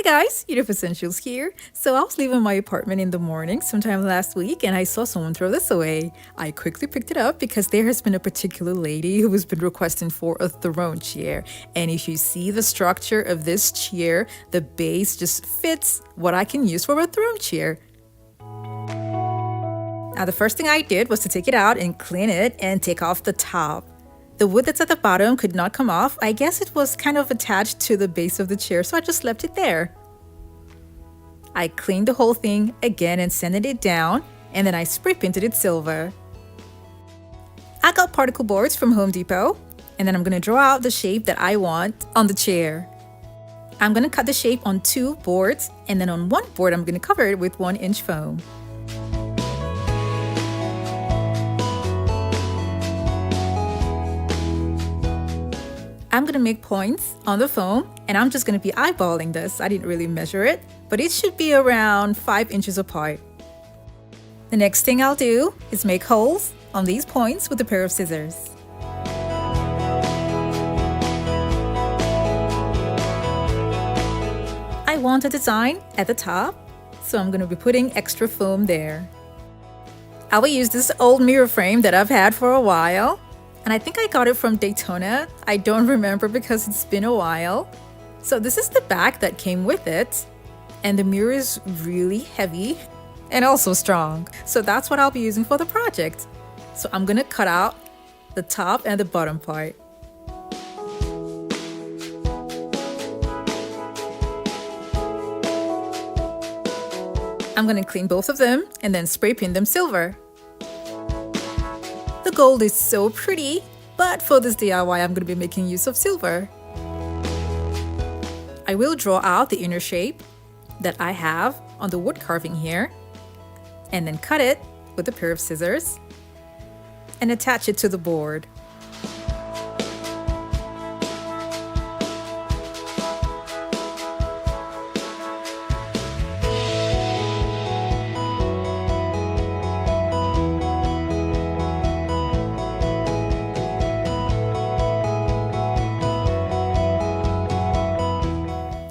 Guys, Unique Essentials here. So I was leaving my apartment in the morning sometime last week and I saw someone throw this away. I quickly picked it up because there has been a particular lady who has been requesting for a throne chair. And if you see the structure of this chair, the base just fits what I can use for a throne chair. Now the first thing I did was to take it out and clean it and take off the top. The wood that's at the bottom could not come off. I guess it was kind of attached to the base of the chair, so I just left it there. I cleaned the whole thing again and sanded it down, and then I spray painted it silver. I got particle boards from Home Depot, and then I'm going to draw out the shape that I want on the chair. I'm going to cut the shape on 2 boards, and then on one board I'm going to cover it with 1-inch foam. I'm going to make points on the foam and I'm just going to be eyeballing this. I didn't really measure it, but it should be around 5 inches apart. The next thing I'll do is make holes on these points with a pair of scissors. I want a design at the top, so I'm going to be putting extra foam there. I will use this old mirror frame that I've had for a while. And I think I got it from Daytona. I don't remember because it's been a while. So this is the back that came with it. And the mirror is really heavy and also strong. So that's what I'll be using for the project. So I'm going to cut out the top and the bottom part. I'm going to clean both of them and then spray paint them silver. The gold is so pretty, but for this DIY I'm going to be making use of silver. I will draw out the inner shape that I have on the wood carving here and then cut it with a pair of scissors and attach it to the board.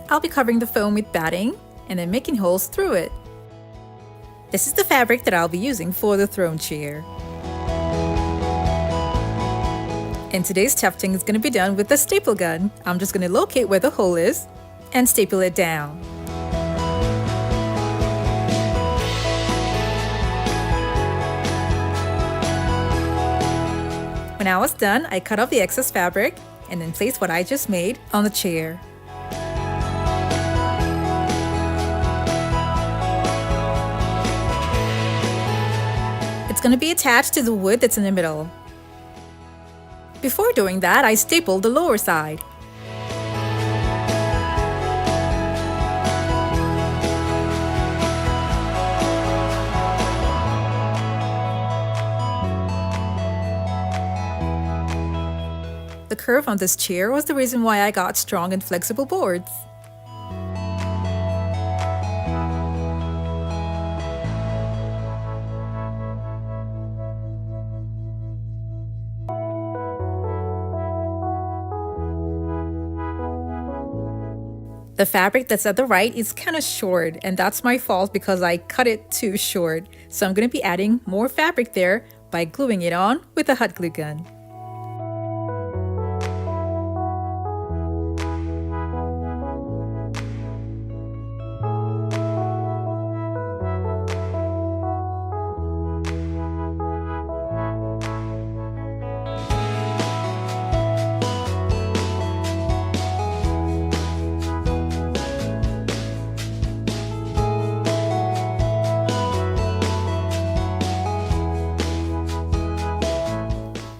I'll be covering the foam with batting and then making holes through it. This is the fabric that I'll be using for the throne chair. And today's tufting is going to be done with the staple gun. I'm just going to locate where the hole is and staple it down. When I was done, I cut off the excess fabric and then placed what I just made on the chair. It's going to be attached to the wood that's in the middle. Before doing that, I stapled the lower side. The curve on this chair was the reason why I got strong and flexible boards. The fabric that's at the right is kind of short, and that's my fault because I cut it too short. So I'm going to be adding more fabric there by gluing it on with a hot glue gun.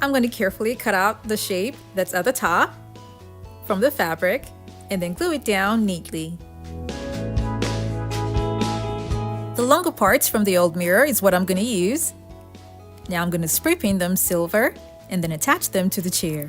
I'm going to carefully cut out the shape that's at the top from the fabric and then glue it down neatly. The longer parts from the old mirror is what I'm going to use. Now I'm going to spray paint them silver and then attach them to the chair.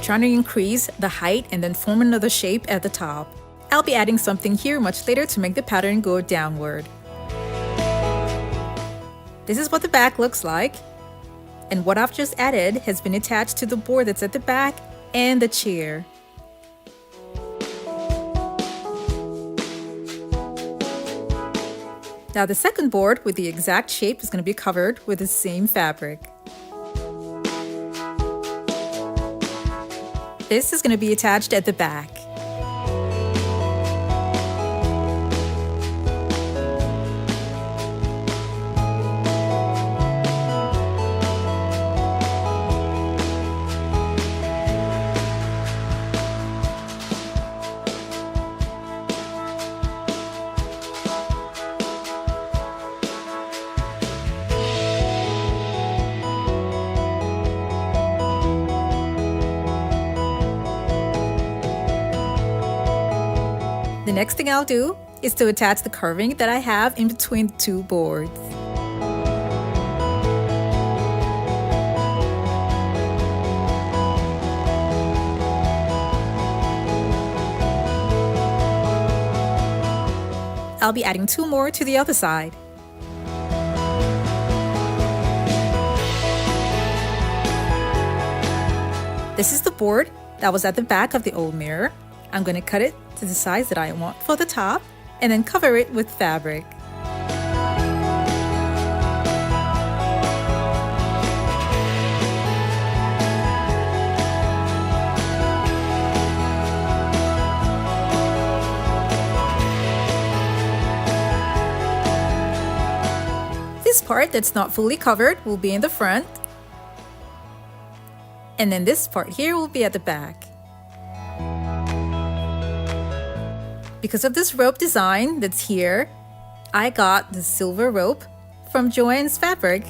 trying to increase the height and then form another shape at the top. I'll be adding something here much later to make the pattern go downward. This is what the back looks like, and what I've just added has been attached to the board that's at the back and the chair. Now the second board with the exact shape is going to be covered with the same fabric. This is going to be attached at the back. The next thing I'll do is to attach the carving that I have in between the two boards. I'll be adding 2 more to the other side. This is the board that was at the back of the old mirror. I'm going to cut it to the size that I want for the top and then cover it with fabric. This part that's not fully covered will be in the front, and then this part here will be at the back. Because of this rope design that's here, I got the silver rope from Joann's Fabric.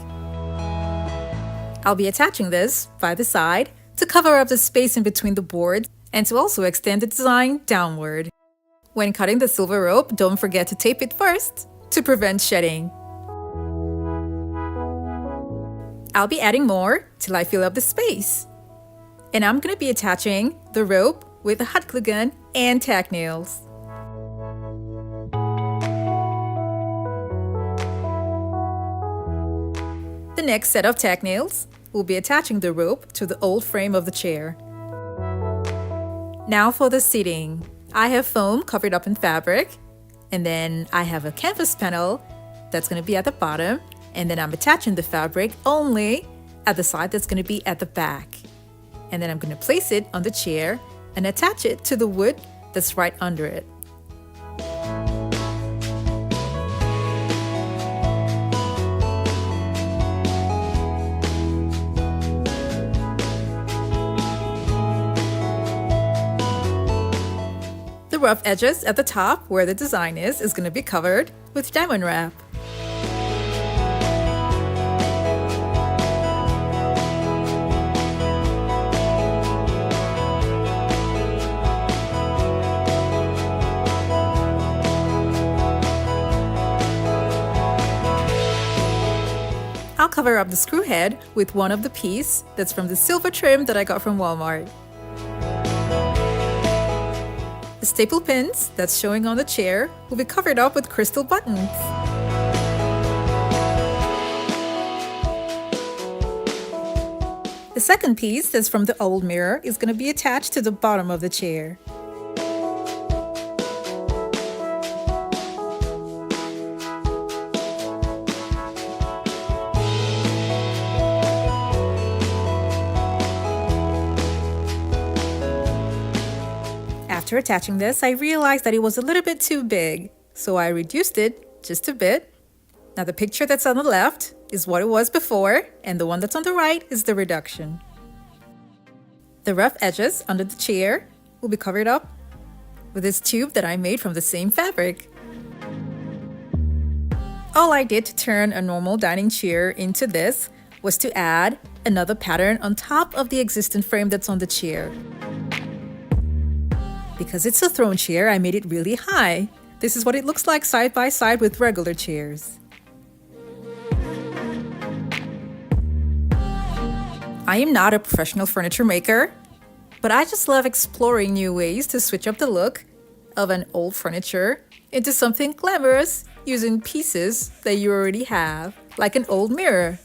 I'll be attaching this by the side to cover up the space in between the boards and to also extend the design downward. When cutting the silver rope, don't forget to tape it first to prevent shedding. I'll be adding more till I fill up the space. And I'm going to be attaching the rope with a hot glue gun and tack nails. The next set of tack nails will be attaching the rope to the old frame of the chair. Now for the seating. I have foam covered up in fabric, and then I have a canvas panel that's going to be at the bottom, and then I'm attaching the fabric only at the side that's going to be at the back. And then I'm going to place it on the chair and attach it to the wood that's right under it. The rough edges at the top where the design is going to be covered with diamond wrap. I'll cover up the screw head with one of the pieces that's from the silver trim that I got from Walmart. The staple pins that's showing on the chair will be covered up with crystal buttons. The second piece that's from the old mirror is going to be attached to the bottom of the chair. After attaching this, I realized that it was a little bit too big, so I reduced it just a bit. Now the picture that's on the left is what it was before, and the one that's on the right is the reduction. The rough edges under the chair will be covered up with this tube that I made from the same fabric. All I did to turn a normal dining chair into this was to add another pattern on top of the existing frame that's on the chair. Because it's a throne chair, I made it really high. This is what it looks like side by side with regular chairs. I am not a professional furniture maker, but I just love exploring new ways to switch up the look of an old furniture into something glamorous using pieces that you already have, like an old mirror.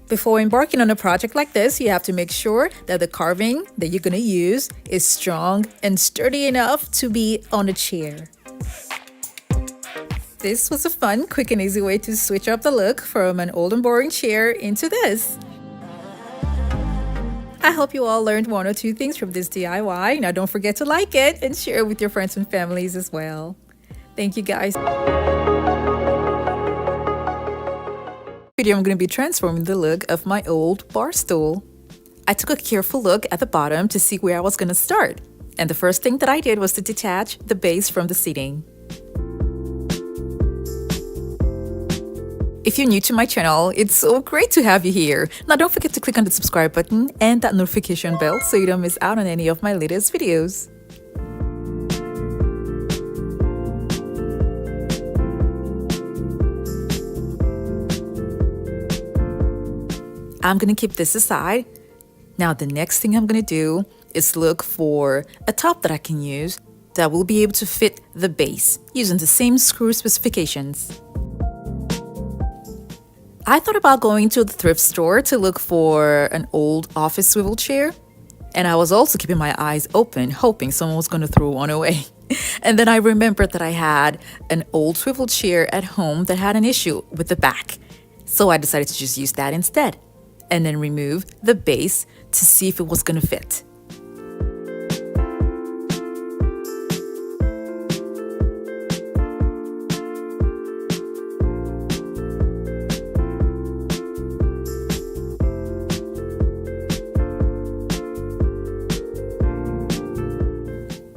Before embarking on a project like this, you have to make sure that the carving that you're going to use is strong and sturdy enough to be on a chair. This was a fun, quick and easy way to switch up the look from an old and boring chair into this. I hope you all learned one or two things from this DIY. Now don't forget to like it and share it with your friends and families as well. Thank you guys. Video, I'm going to be transforming the look of my old bar stool. I took a careful look at the bottom to see where I was going to start. And the first thing that I did was to detach the base from the seating. If you're new to my channel, it's so great to have you here. Now don't forget to click on the subscribe button and that notification bell so you don't miss out on any of my latest videos. I'm going to keep this aside. Now the next thing I'm going to do is look for a top that I can use that will be able to fit the base using the same screw specifications. I thought about going to the thrift store to look for an old office swivel chair, and I was also keeping my eyes open, hoping someone was going to throw one away. And then I remembered that I had an old swivel chair at home that had an issue with the back, so I decided to just use that instead, and then remove the base to see if it was going to fit.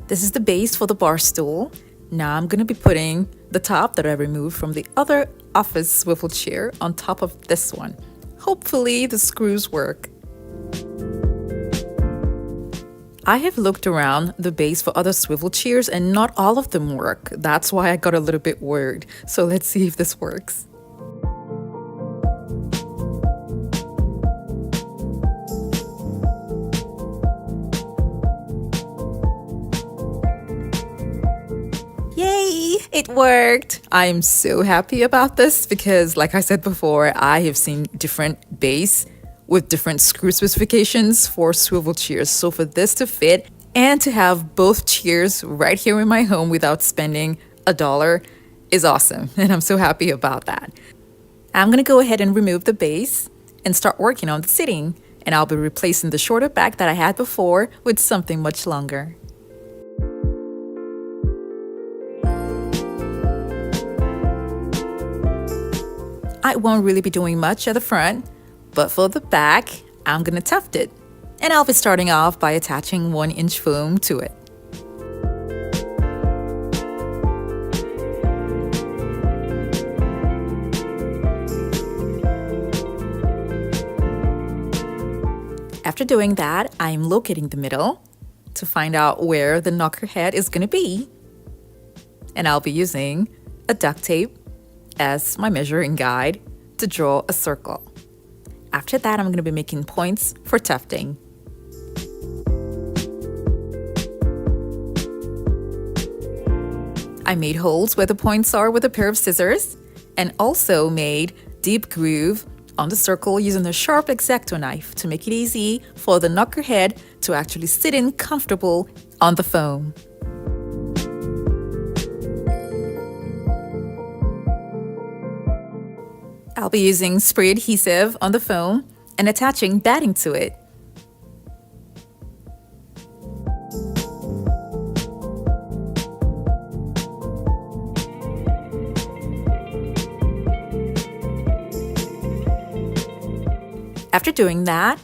This is the base for the bar stool. Now I'm going to be putting the top that I removed from the other office swivel chair on top of this one. Hopefully the screws work. I have looked around the base for other swivel chairs and not all of them work. That's why I got a little bit worried. So let's see if this works. Yay, it worked! I'm so happy about this because, like I said before, I have seen different base with different screw specifications for swivel chairs. So for this to fit and to have both chairs right here in my home without spending $1 is awesome. And I'm so happy about that. I'm gonna go ahead and remove the base and start working on the seating. And I'll be replacing the shorter back that I had before with something much longer. I won't really be doing much at the front, but for the back, I'm gonna tuft it. And I'll be starting off by attaching 1-inch foam to it. After doing that, I'm locating the middle to find out where the knocker head is gonna be. And I'll be using a duct tape as my measuring guide to draw a circle. After that, I'm going to be making points for tufting. I made holes where the points are with a pair of scissors and also made deep groove on the circle using a sharp X-Acto knife to make it easy for the knocker head to actually sit in comfortable on the foam. I'll be using spray adhesive on the foam and attaching batting to it. After doing that,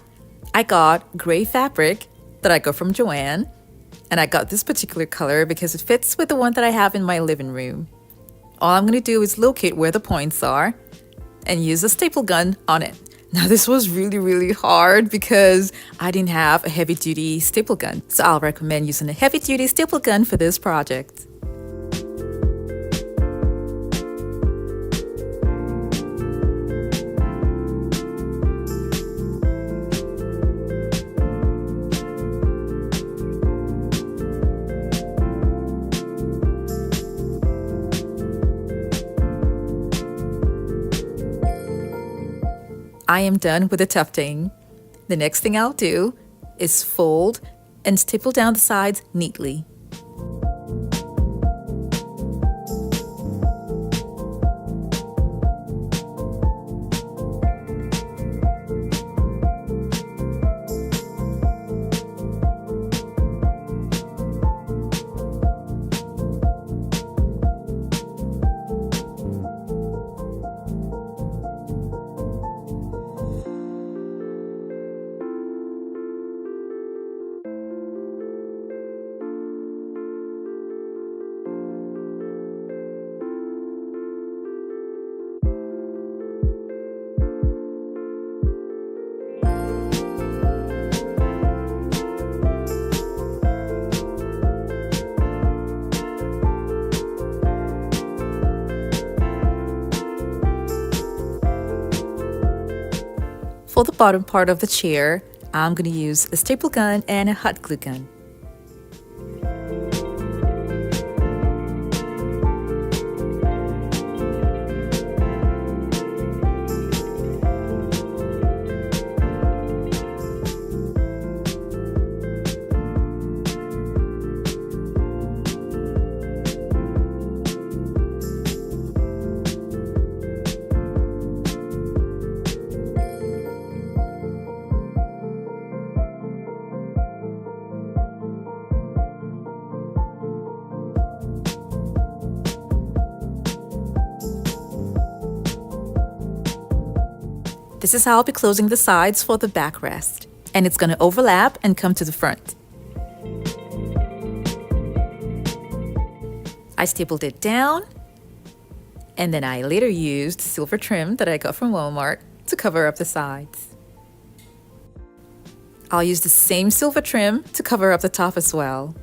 I got gray fabric that I got from Joann, and I got this particular color because it fits with the one that I have in my living room. All I'm going to do is locate where the points are and use a staple gun on it. Now this was really hard because I didn't have a heavy-duty staple gun, so I'll recommend using a heavy-duty staple gun for this project. I am done with the tufting. The next thing I'll do is fold and staple down the sides neatly. For the bottom part of the chair, I'm going to use a staple gun and a hot glue gun. This is how I'll be closing the sides for the backrest, and it's going to overlap and come to the front. I stapled it down, and then I later used silver trim that I got from Walmart to cover up the sides. I'll use the same silver trim to cover up the top as well.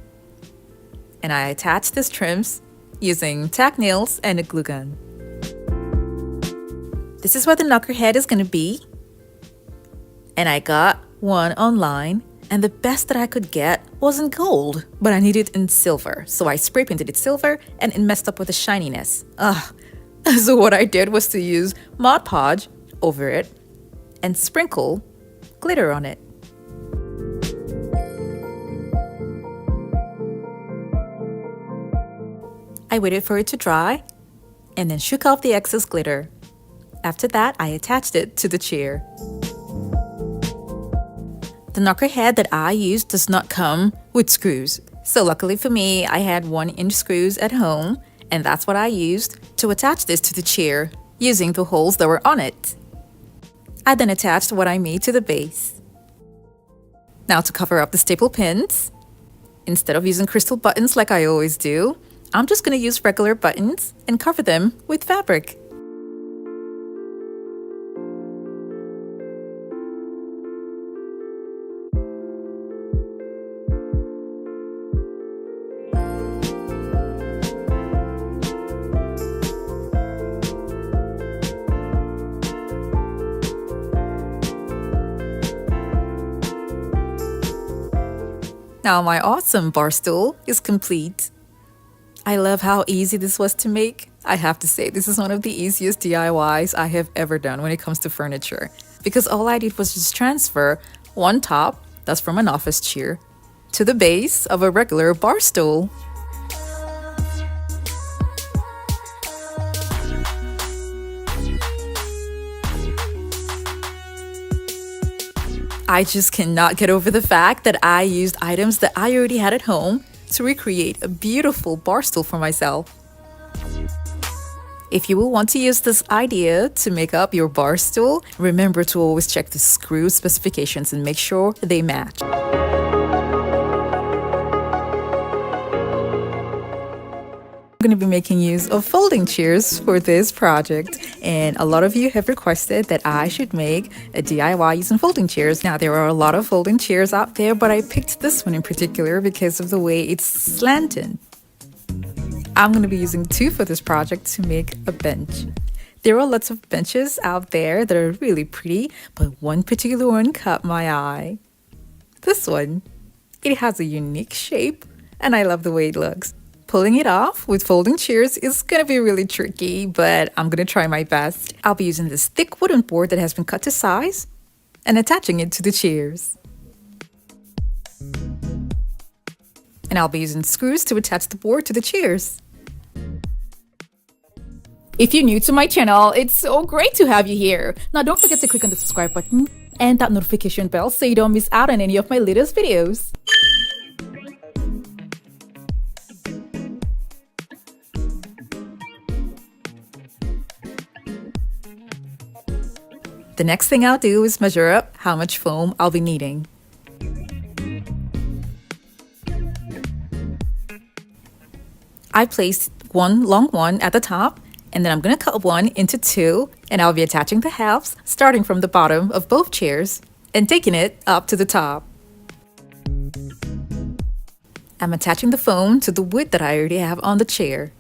And I attached these trims using tack nails and a glue gun. This is where the knocker head is going to be. And I got one online, and the best that I could get was in gold, but I needed it in silver. So I spray painted it silver, and it messed up with the shininess. So what I did was to use Mod Podge over it and sprinkle glitter on it. I waited for it to dry and then shook off the excess glitter. After that, I attached it to the chair. The knocker head that I used does not come with screws. So luckily for me, I had 1-inch screws at home, and that's what I used to attach this to the chair using the holes that were on it. I then attached what I made to the base. Now to cover up the staple pins, instead of using crystal buttons like I always do, I'm just going to use regular buttons and cover them with fabric. Now my awesome bar stool is complete. I love how easy this was to make. I have to say, this is one of the easiest DIYs I have ever done when it comes to furniture, because all I did was just transfer one top, that's from an office chair, to the base of a regular bar stool. I just cannot get over the fact that I used items that I already had at home to recreate a beautiful bar stool for myself. If you will want to use this idea to make up your bar stool, remember to always check the screw specifications and make sure they match. I'm going to be making use of folding chairs for this project, and a lot of you have requested that I should make a DIY using folding chairs. Now there are a lot of folding chairs out there, but I picked this one in particular because of the way it's slanted. I'm going to be using 2 for this project to make a bench. There are lots of benches out there that are really pretty, but one particular one caught my eye. This one, it has a unique shape and I love the way it looks. Pulling it off with folding chairs is gonna be really tricky, but I'm gonna try my best. I'll be using this thick wooden board that has been cut to size and attaching it to the chairs. And I'll be using screws to attach the board to the chairs. If you're new to my channel, it's so great to have you here. Now don't forget to click on the subscribe button and that notification bell so you don't miss out on any of my latest videos. The next thing I'll do is measure up how much foam I'll be needing. I placed one long one at the top, and then I'm going to cut one into two, and I'll be attaching the halves starting from the bottom of both chairs and taking it up to the top. I'm attaching the foam to the wood that I already have on the chair.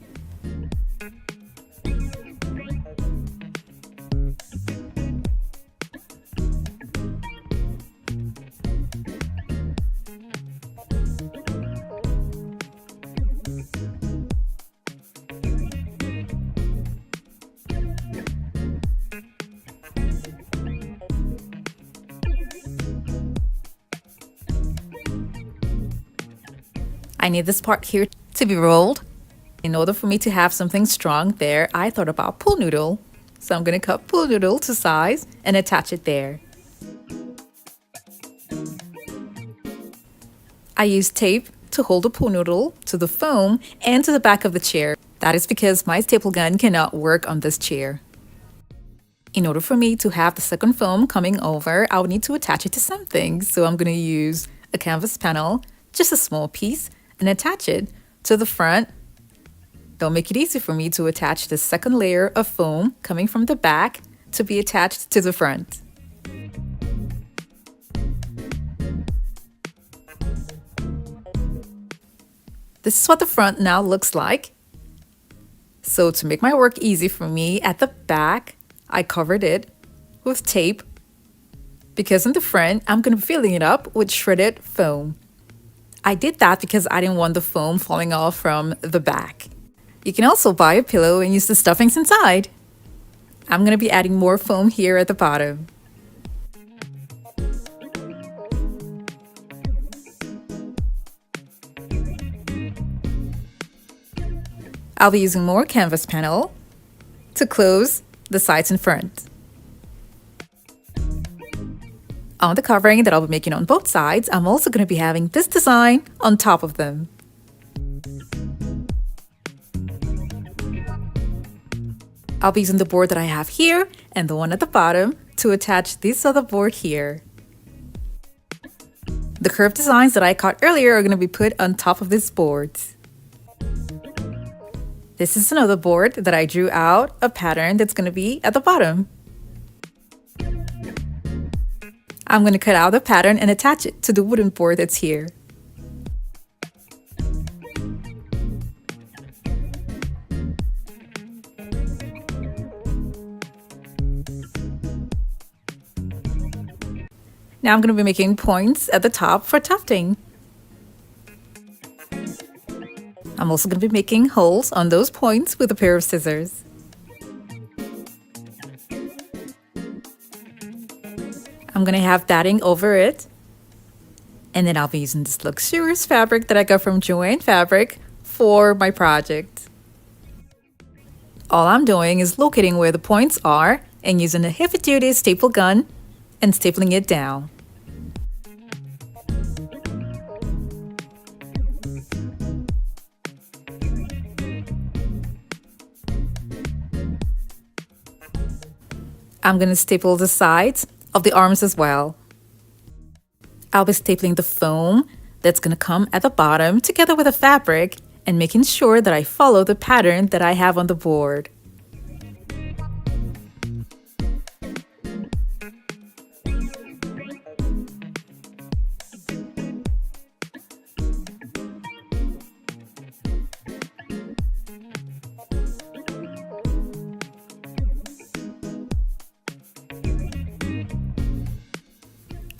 I need this part here to be rolled. In order for me to have something strong there, I thought about pool noodle. So I'm going to cut pool noodle to size and attach it there. I used tape to hold the pool noodle to the foam and to the back of the chair. That is because my staple gun cannot work on this chair. In order for me to have the second foam coming over, I would need to attach it to something. So I'm going to use a canvas panel, just a small piece, and attach it to the front. That'll make it easy for me to attach the second layer of foam coming from the back to be attached to the front. This is what the front now looks like. So to make my work easy for me, at the back, I covered it with tape because in the front, I'm going to be filling it up with shredded foam. I did that because I didn't want the foam falling off from the back. You can also buy a pillow and use the stuffings inside. I'm going to be adding more foam here at the bottom. I'll be using more canvas panel to close the sides and front. On the covering that I'll be making on both sides, I'm also going to be having this design on top of them. I'll be using the board that I have here and the one at the bottom to attach this other board here. The curved designs that I cut earlier are going to be put on top of this board. This is another board that I drew out a pattern that's going to be at the bottom. I'm going to cut out the pattern and attach it to the wooden board that's here. Now I'm going to be making points at the top for tufting. I'm also going to be making holes on those points with a pair of scissors. I'm going to have batting over it. And then I'll be using this luxurious fabric that I got from Joann Fabric for my project. All I'm doing is locating where the points are and using a heavy-duty staple gun and stapling it down. I'm going to staple the sides of the arms as well. I'll be stapling the foam that's going to come at the bottom together with the fabric and making sure that I follow the pattern that I have on the board.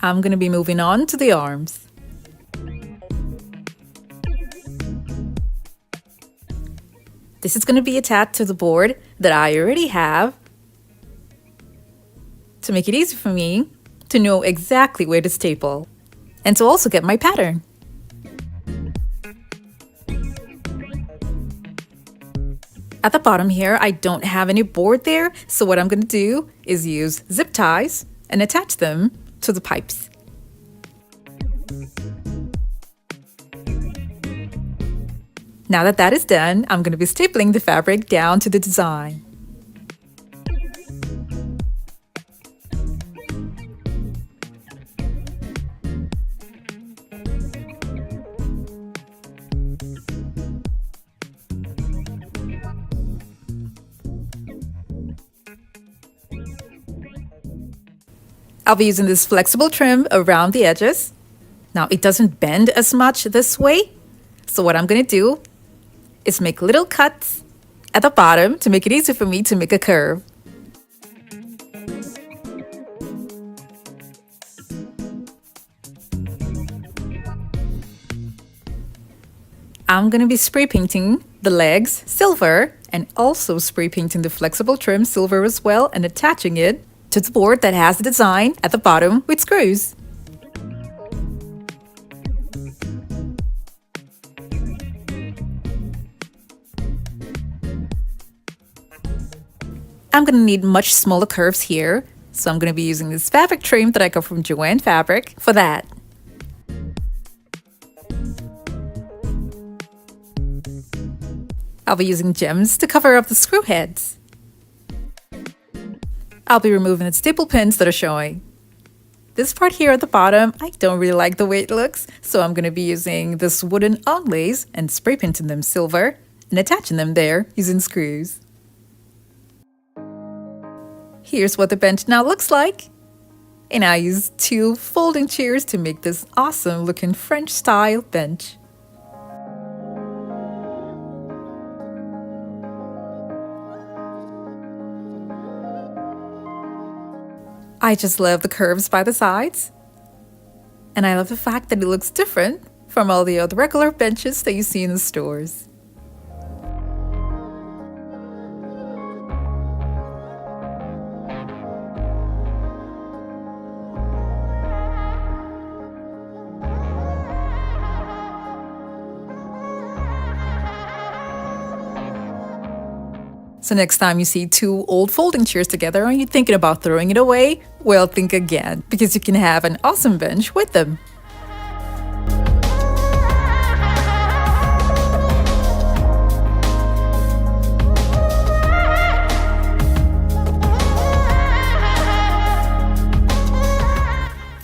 I'm going to be moving on to the arms. This is going to be attached to the board that I already have to make it easy for me to know exactly where to staple and to also get my pattern. At the bottom here, I don't have any board there, so what I'm going to do is use zip ties and attach them to the pipes. Now that that is done, I'm going to be stapling the fabric down to the design. I'll be using this flexible trim around the edges. Now it doesn't bend as much this way, so what I'm going to do is make little cuts at the bottom to make it easy for me to make a curve. I'm going to be spray painting the legs silver and also spray painting the flexible trim silver as well and attaching it to the board that has the design at the bottom with screws. I'm going to need much smaller curves here, so I'm going to be using this fabric trim that I got from Joann Fabric for that. I'll be using gems to cover up the screw heads. I'll be removing the staple pins that are showing. This part here at the bottom, I don't really like the way it looks, so I'm going to be using this wooden onlays and spray painting them silver and attaching them there using screws. Here's what the bench now looks like. And I used 2 folding chairs to make this awesome looking French style bench. I just love the curves by the sides. And I love the fact that it looks different from all the other regular benches that you see in the stores. So next time you see 2 old folding chairs together and you're thinking about throwing it away, well, think again, because you can have an awesome bench with them.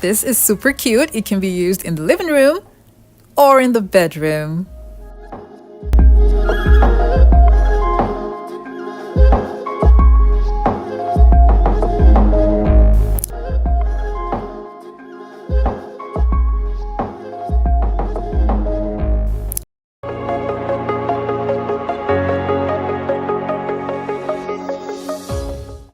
This is super cute. It can be used in the living room or in the bedroom.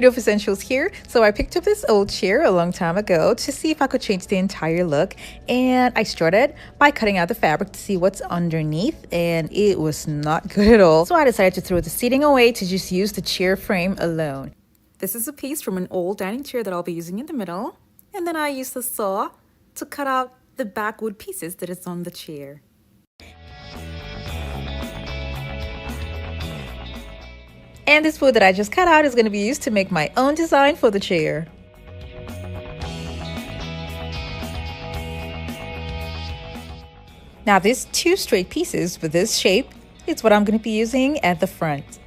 Of essentials here, so I picked up this old chair a long time ago to see if I could change the entire look, and I started by cutting out the fabric to see what's underneath, and it was not good at all, so I decided to throw the seating away to just use the chair frame alone. This is a piece from an old dining chair that I'll be using in the middle, and then I used the saw to cut out the backwood pieces that is on the chair. And this wood that I just cut out is going to be used to make my own design for the chair. Now these 2 straight pieces with this shape is what I'm going to be using at the front.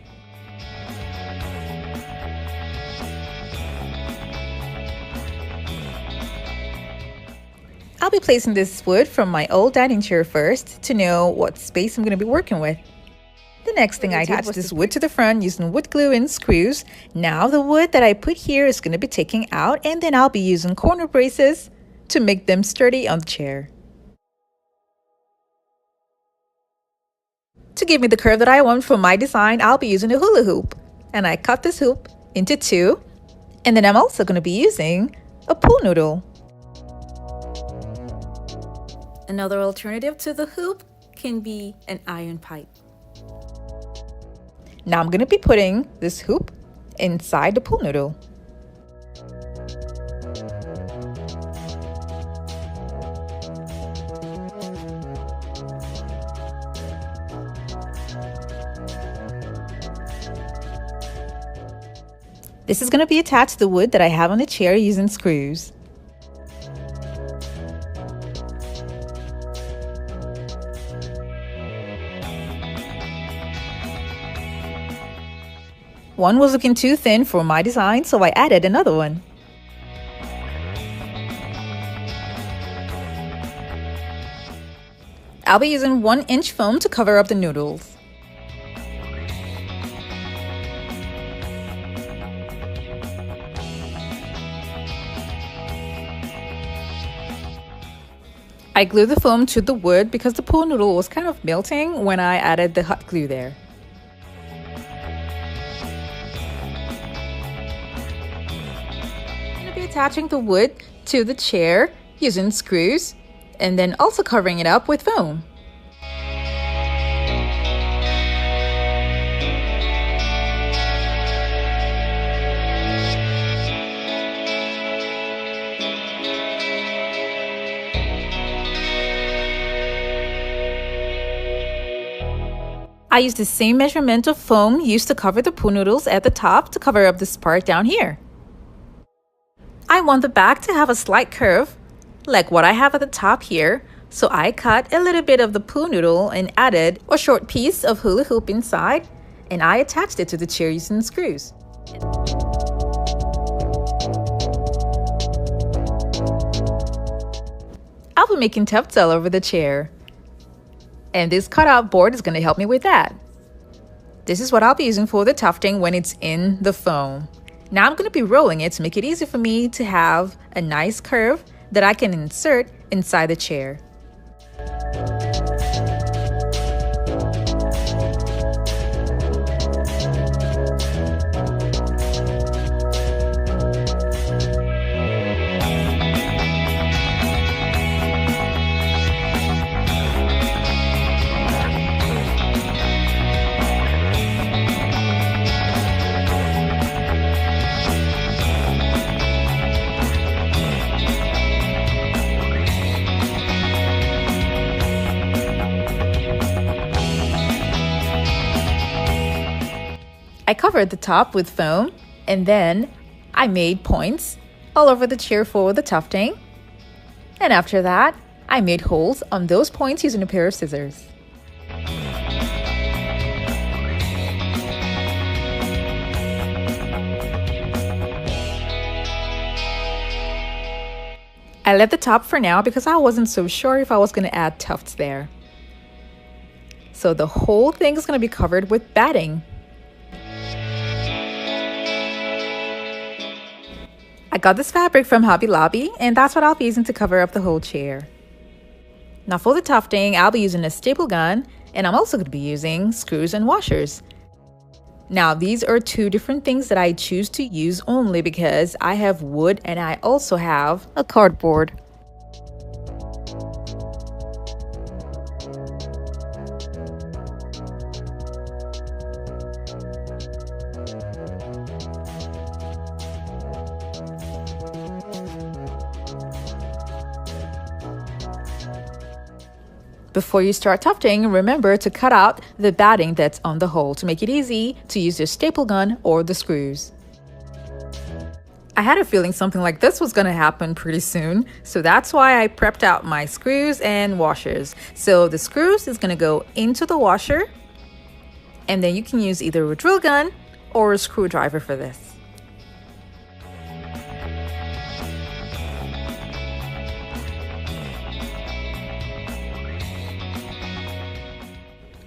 I'll be placing this wood from my old dining chair first to know what space I'm going to be working with. The next thing I did was this wood to the front using wood glue and screws. Now the wood that I put here is going to be taken out, and then I'll be using corner braces to make them sturdy on the chair. To give me the curve that I want for my design, I'll be using a hula hoop. And I cut this hoop into 2. And then I'm also going to be using a pool noodle. Another alternative to the hoop can be an iron pipe. Now I'm going to be putting this hoop inside the pool noodle. This is going to be attached to the wood that I have on the chair using screws. One was looking too thin for my design, so I added another one. I'll be using 1-inch foam to cover up the noodles. I glued the foam to the wood because the pool noodle was kind of melting when I added the hot glue there. I'm going to be attaching the wood to the chair using screws and then also covering it up with foam. I used the same measurement of foam used to cover the pool noodles at the top to cover up this part down here. I want the back to have a slight curve, like what I have at the top here, so I cut a little bit of the pool noodle and added a short piece of hula hoop inside, and I attached it to the chair using screws. I'll be making tufts all over the chair. And this cutout board is going to help me with that. This is what I'll be using for the tufting when it's in the foam. Now I'm going to be rolling it to make it easy for me to have a nice curve that I can insert inside the chair. I covered the top with foam and then I made points all over the chair for the tufting. And after that, I made holes on those points using a pair of scissors. I left the top for now because I wasn't so sure if I was going to add tufts there. So the whole thing is going to be covered with batting. I got this fabric from Hobby Lobby, and that's what I'll be using to cover up the whole chair. Now for the tufting, I'll be using a staple gun, and I'm also going to be using screws and washers. Now these are two different things that I choose to use only because I have wood and I also have a cardboard. Before you start tufting, remember to cut out the batting that's on the hole to make it easy to use your staple gun or the screws. I had a feeling something like this was going to happen pretty soon, so that's why I prepped out my screws and washers. So the screws is going to go into the washer, and then you can use either a drill gun or a screwdriver for this.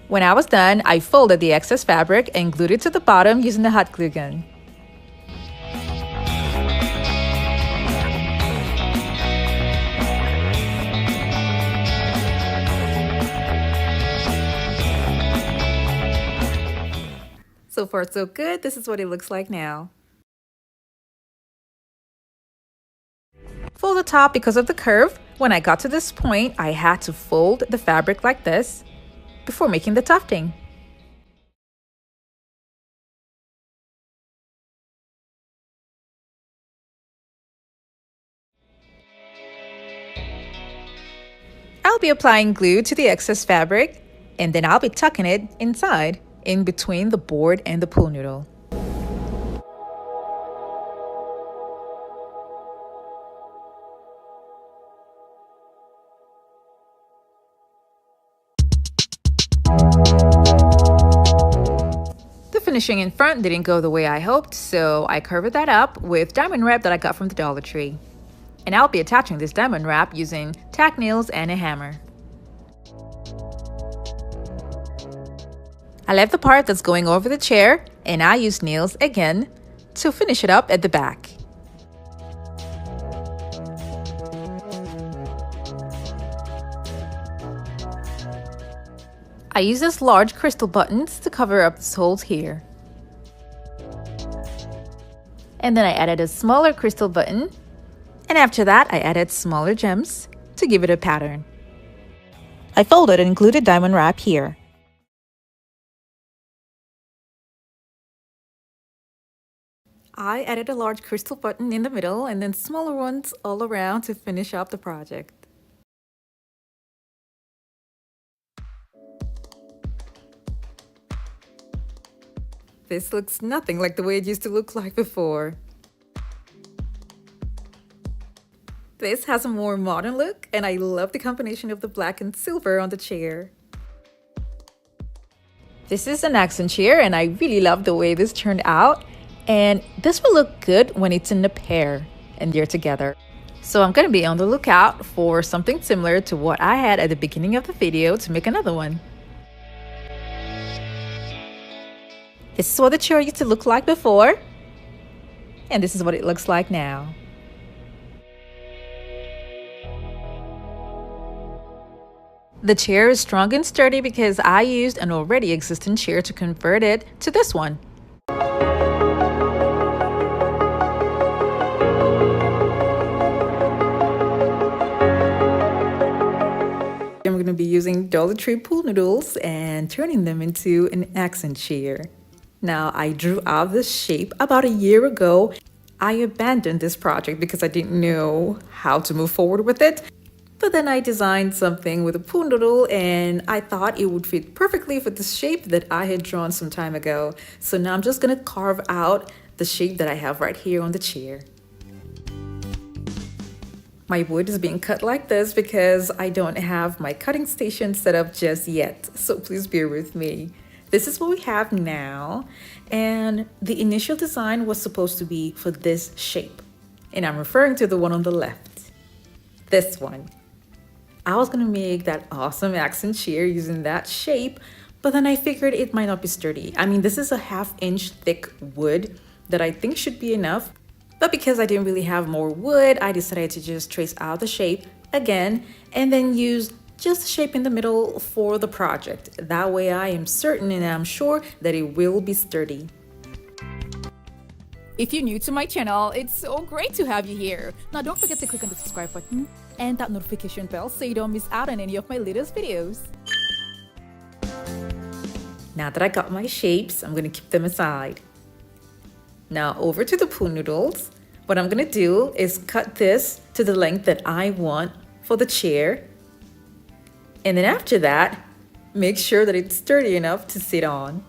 When I was done, I folded the excess fabric and glued it to the bottom using the hot glue gun. So far so good, this is what it looks like now. For the top, because of the curve, when I got to this point, I had to fold the fabric like this before making the tufting. I'll be applying glue to the excess fabric, and then I'll be tucking it inside, in between the board and the pool noodle. The finishing in front didn't go the way I hoped, so I covered that up with diamond wrap that I got from the Dollar Tree. And I'll be attaching this diamond wrap using tack nails and a hammer. I left the part that's going over the chair, and I used nails again to finish it up at the back. I used these large crystal buttons to cover up the holes here. And then I added a smaller crystal button, and after that I added smaller gems to give it a pattern. I folded and glued a diamond wrap here. I added a large crystal button in the middle and then smaller ones all around to finish up the project. This looks nothing like the way it used to look like before. This has a more modern look, and I love the combination of the black and silver on the chair. This is an accent chair, and I really love the way this turned out. And this will look good when it's in a pair and they're together. So I'm going to be on the lookout for something similar to what I had at the beginning of the video to make another one. This is what the chair used to look like before, and this is what it looks like now. The chair is strong and sturdy because I used an already existing chair to convert it to this one. I'm going to be using Dollar Tree pool noodles and turning them into an accent chair. Now, I drew out this shape about a year ago. I abandoned this project because I didn't know how to move forward with it. But then I designed something with a pool noodle, and I thought it would fit perfectly with the shape that I had drawn some time ago. So now I'm just going to carve out the shape that I have right here on the chair. My wood is being cut like this because I don't have my cutting station set up just yet, so please bear with me. This is what we have now, and the initial design was supposed to be for this shape, and I'm referring to the one on the left, this one. I was gonna make that awesome accent chair using that shape, but then I figured it might not be sturdy. I mean, this is a 1/2 inch thick wood that I think should be enough. But because I didn't really have more wood, I decided to just trace out the shape again and then use just the shape in the middle for the project. That way I am certain and I'm sure that it will be sturdy. If you're new to my channel, it's so great to have you here. Now don't forget to click on the subscribe button and that notification bell so you don't miss out on any of my latest videos. Now that I got my shapes, I'm gonna keep them aside. Now over to the pool noodles. What I'm gonna do is cut this to the length that I want for the chair. And then after that, make sure that it's sturdy enough to sit on.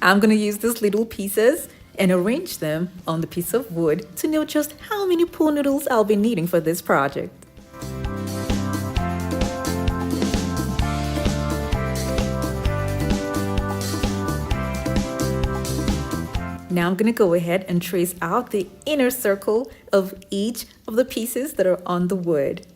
I'm gonna use these little pieces and arrange them on the piece of wood to know just how many pool noodles I'll be needing for this project. Now I'm gonna go ahead and trace out the inner circle of each of the pieces that are on the wood.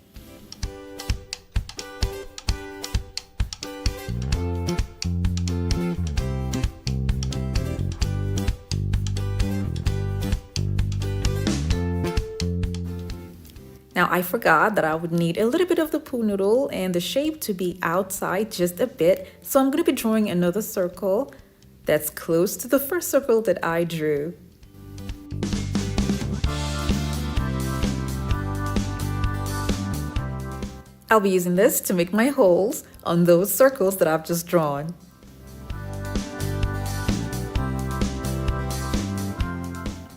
Now I forgot that I would need a little bit of the pool noodle and the shape to be outside just a bit. So I'm going to be drawing another circle that's close to the first circle that I drew. I'll be using this to make my holes on those circles that I've just drawn.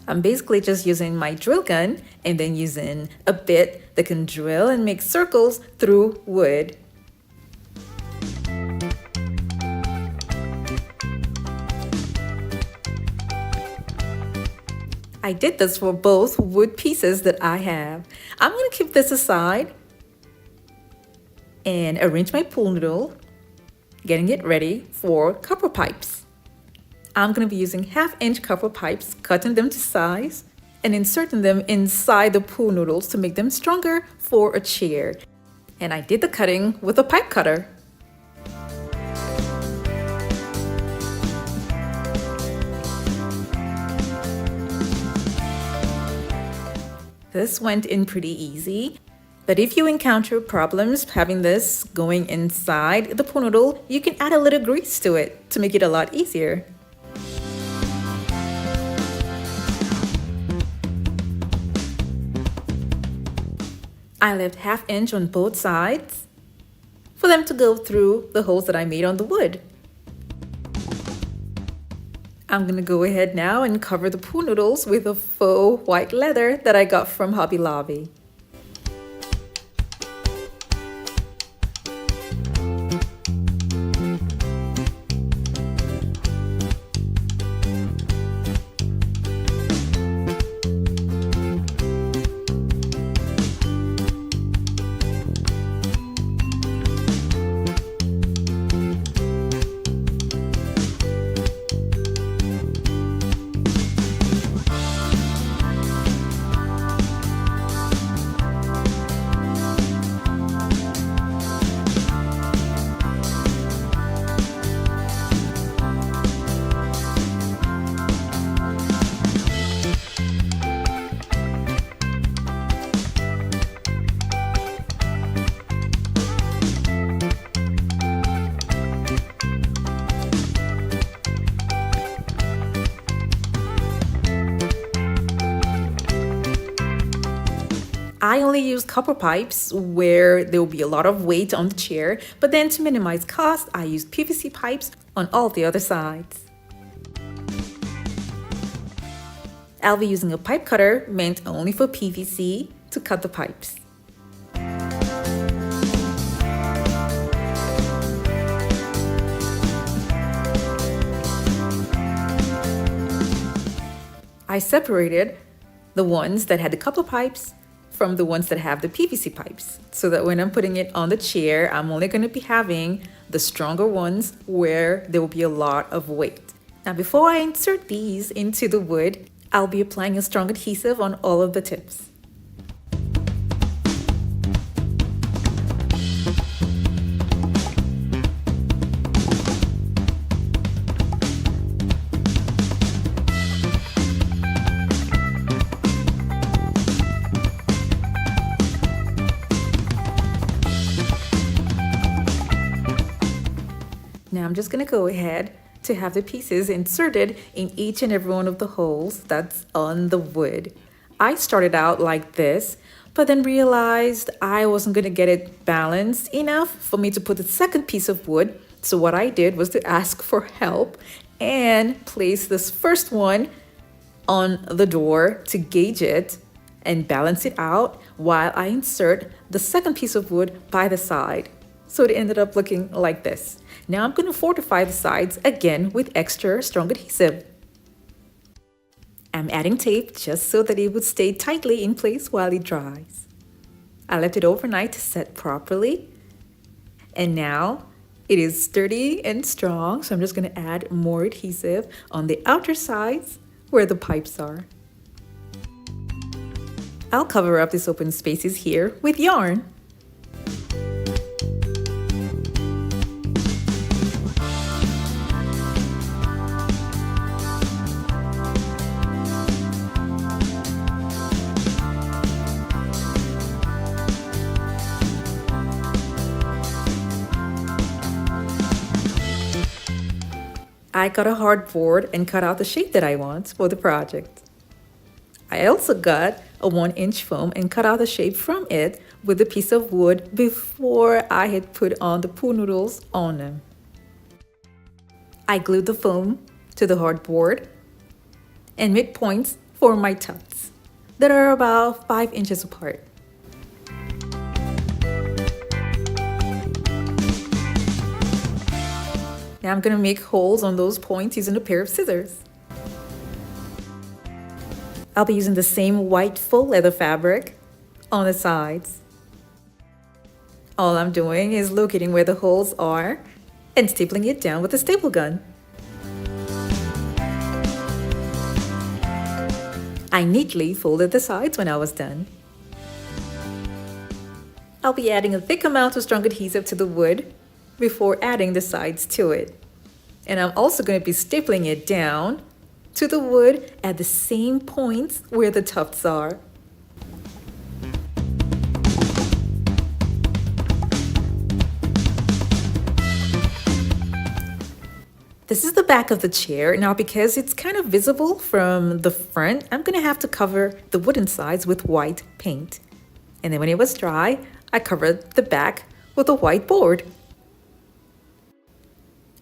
I'm basically just using my drill gun and then using a bit that can drill and make circles through wood. I did this for both wood pieces that I have. I'm going to keep this aside and arrange my pool noodle, getting it ready for copper pipes. I'm going to be using 1/2-inch copper pipes, cutting them to size and inserting them inside the pool noodles to make them stronger for a chair. And I did the cutting with a pipe cutter. This went in pretty easy. But if you encounter problems having this going inside the pool noodle, you can add a little grease to it to make it a lot easier. I left 1/2-inch on both sides for them to go through the holes that I made on the wood. I'm gonna go ahead now and cover the pool noodles with a faux white leather that I got from Hobby Lobby. I only use copper pipes where there will be a lot of weight on the chair, but then to minimize cost, I used PVC pipes on all the other sides. I'll be using a pipe cutter meant only for PVC to cut the pipes. I separated the ones that had the copper pipes from the ones that have the PVC pipes, so that when I'm putting it on the chair, I'm only going to be having the stronger ones where there will be a lot of weight. Now, before I insert these into the wood, I'll be applying a strong adhesive on all of the tips. Now I'm just going to go ahead to have the pieces inserted in each and every one of the holes that's on the wood. I started out like this, but then realized I wasn't going to get it balanced enough for me to put the second piece of wood. So what I did was to ask for help and place this first one on the door to gauge it and balance it out while I insert the second piece of wood by the side. So it ended up looking like this. Now I'm going to fortify the sides again with extra strong adhesive. I'm adding tape just so that it would stay tightly in place while it dries. I left it overnight to set properly. And now it is sturdy and strong, so I'm just going to add more adhesive on the outer sides where the pipes are. I'll cover up these open spaces here with yarn. I got a hardboard and cut out the shape that I want for the project. I also got a 1-inch foam and cut out the shape from it with a piece of wood before I had put on the pool noodles on them. I glued the foam to the hardboard and made points for my tufts that are about 5 inches apart. Now I'm going to make holes on those points using a pair of scissors. I'll be using the same white faux leather fabric on the sides. All I'm doing is locating where the holes are and stapling it down with a staple gun. I neatly folded the sides when I was done. I'll be adding a thick amount of strong adhesive to the wood before adding the sides to it. And I'm also going to be stapling it down to the wood at the same points where the tufts are. This is the back of the chair. Now, because it's kind of visible from the front, I'm going to have to cover the wooden sides with white paint. And then when it was dry, I covered the back with a white board.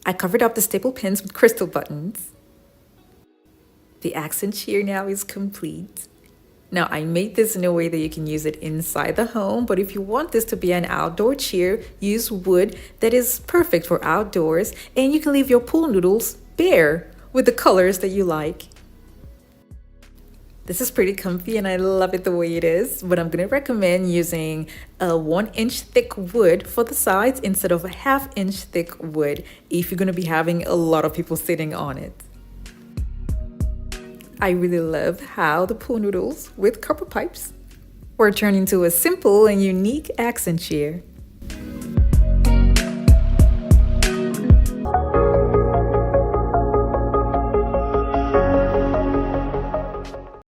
I covered up the staple pins with crystal buttons. The accent chair now is complete. Now, I made this in a way that you can use it inside the home, but if you want this to be an outdoor chair, use wood that is perfect for outdoors, and you can leave your pool noodles bare with the colors that you like. This is pretty comfy and I love it the way it is, but I'm going to recommend using a 1-inch thick wood for the sides instead of a 1/2-inch thick wood if you're going to be having a lot of people sitting on it. I really love how the pool noodles with copper pipes were turned into a simple and unique accent chair.